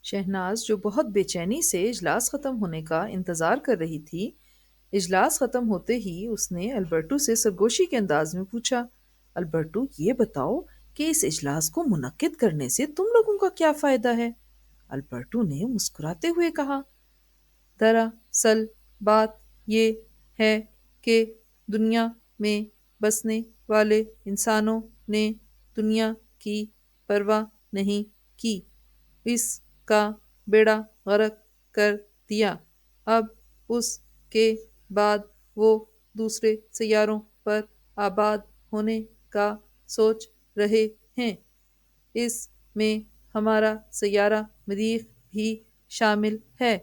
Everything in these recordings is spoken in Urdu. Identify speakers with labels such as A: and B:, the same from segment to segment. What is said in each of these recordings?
A: شہناز جو بہت بے چینی سے اجلاس ختم ہونے کا انتظار کر رہی تھی، اجلاس ختم ہوتے ہی اس نے البرٹو سے سرگوشی کے انداز میں پوچھا، البرٹو یہ بتاؤ کہ اس اجلاس کو منعقد کرنے سے تم لوگوں کا کیا فائدہ ہے؟ البرٹو نے مسکراتے ہوئے کہا، دراصل بات یہ ہے کہ دنیا میں بسنے والے انسانوں نے دنیا کی پرواہ نہیں کی، اس کا بیڑا غرق کر دیا۔ اب اس کے بعد وہ دوسرے سیاروں پر آباد ہونے کا سوچ رہے ہیں۔ اس میں ہمارا سیارہ مریخ بھی شامل ہے۔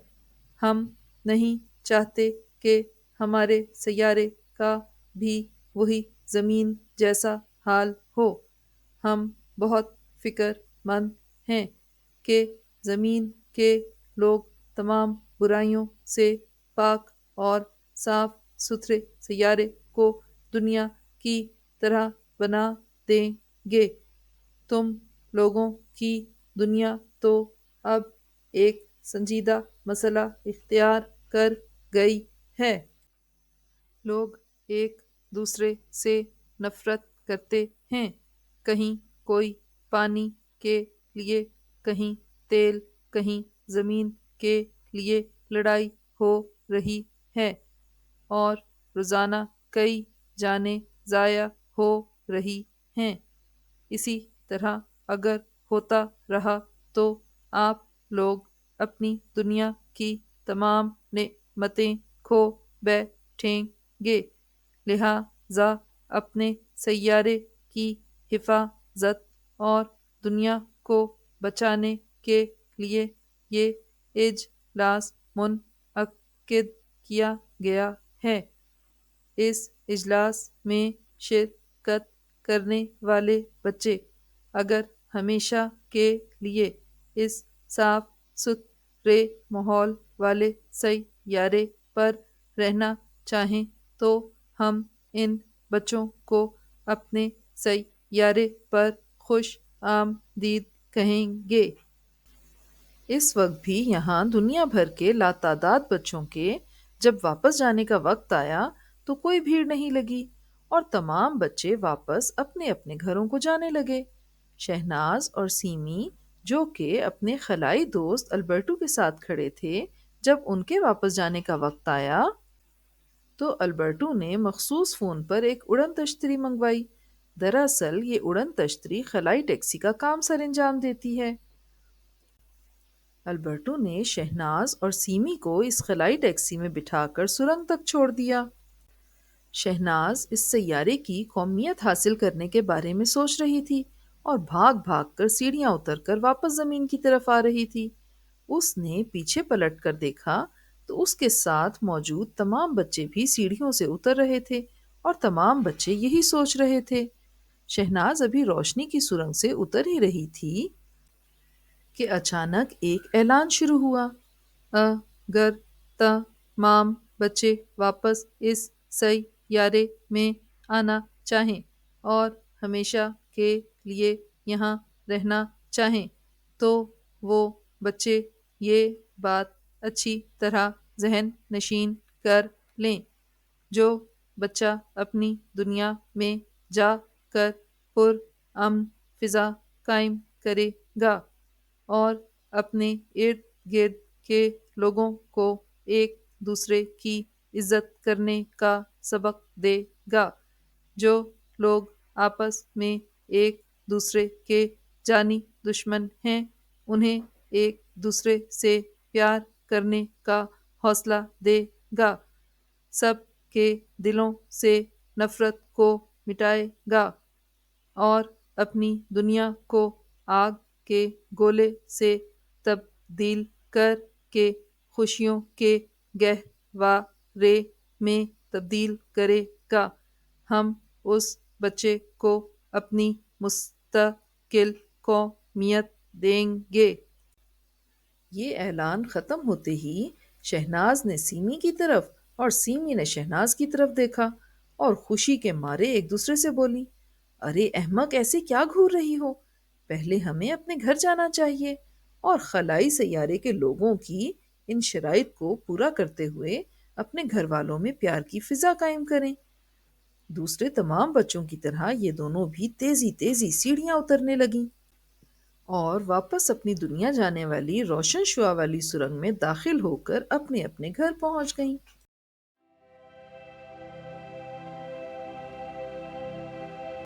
A: ہم نہیں چاہتے کہ ہمارے سیارے کا بھی وہی زمین جیسا حال ہو۔ ہم بہت فکر مند ہیں کہ زمین کے لوگ تمام برائیوں سے پاک اور صاف ستھرے سیارے کو دنیا کی طرح بنا دیں گے۔ تم لوگوں کی دنیا تو اب ایک سنجیدہ مسئلہ اختیار کر گئی ہے۔ لوگ ایک دوسرے سے نفرت کرتے ہیں۔ کہیں کوئی پانی کے لیے، کہیں تیل، کہیں زمین کے لیے لڑائی ہو رہی ہے، اور روزانہ کئی جانیں ضائع ہو رہی ہیں۔ اسی طرح اگر ہوتا رہا تو آپ لوگ اپنی دنیا کی تمام نعمتیں کھو بیٹھیں گے۔ لہٰذا اپنے سیارے کی حفاظت اور دنیا کو بچانے کے لیے یہ اجلاس منعقد کیا گیا ہے۔ اس اجلاس میں شرکت کرنے والے بچے اگر ہمیشہ کے لیے اس صاف ستھرے ماحول والے سیارے پر رہنا چاہیں تو ہم ان بچوں کو اپنے سیارے پر خوش آمدید کہیں گے۔ اس وقت بھی یہاں دنیا بھر کے لاتعداد بچوں کے جب واپس جانے کا وقت آیا تو کوئی بھیڑ نہیں لگی، اور تمام بچے واپس اپنے اپنے گھروں کو جانے لگے۔ شہناز اور سیمی جو کہ اپنے خلائی دوست البرٹو کے ساتھ کھڑے تھے، جب ان کے واپس جانے کا وقت آیا تو البرٹو نے مخصوص فون پر ایک اڑن تشتری منگوائی۔ دراصل یہ اڑن تشتری خلائی ٹیکسی کا کام سر انجام دیتی ہے۔ البرٹو نے شہناز اور سیمی کو اس خلائی ٹیکسی میں بٹھا کر سرنگ تک چھوڑ دیا۔ شہناز اس سیارے کی قومیت حاصل کرنے کے بارے میں سوچ رہی تھی اور بھاگ بھاگ کر سیڑھیاں اتر کر واپس زمین کی طرف آ رہی تھی۔ اس نے پیچھے پلٹ کر دیکھا تو اس کے ساتھ موجود تمام بچے بھی سیڑھیوں سے اتر رہے تھے، اور تمام بچے یہی سوچ رہے تھے۔ شہناز ابھی روشنی کی سرنگ سے اتر ہی رہی تھی کہ اچانک ایک اعلان شروع ہوا، اگر تمام بچے واپس اس سیارے میں آنا چاہیں اور ہمیشہ کے لیے یہاں رہنا چاہیں تو وہ بچے یہ بات اچھی طرح ذہن نشین کر لیں۔ جو بچہ اپنی دنیا میں جا کر پرامن فضا قائم کرے گا اور اپنے ارد گرد کے لوگوں کو ایک دوسرے کی عزت کرنے کا سبق دے گا، جو لوگ آپس میں ایک دوسرے کے جانی دشمن ہیں، انہیں ایک دوسرے سے پیار کرنے کا حوصلہ دے گا، سب کے دلوں سے نفرت کو مٹائے گا، اور اپنی دنیا کو آگ کے گولے سے تبدیل کر کے خوشیوں کے گہوارے میں تبدیل کرے گا۔ ہم اس بچے کو اپنی مستقل قومیت دیں گے۔ یہ اعلان ختم ہوتے ہی شہناز نے سیمی کی طرف اور سیمی نے شہناز کی طرف دیکھا اور خوشی کے مارے ایک دوسرے سے بولی، ارے احمق، ایسے کیا گھور رہی ہو؟ پہلے ہمیں اپنے گھر جانا چاہیے اور خلائی سیارے کے لوگوں کی ان شرائط کو پورا کرتے ہوئے اپنے گھر والوں میں پیار کی فضا قائم کریں۔ دوسرے تمام بچوں کی طرح یہ دونوں بھی تیزی تیزی سیڑھیاں اترنے لگیں اور واپس اپنی دنیا جانے والی روشن شعاع والی سرنگ میں داخل ہو کر اپنے اپنے گھر پہنچ گئیں۔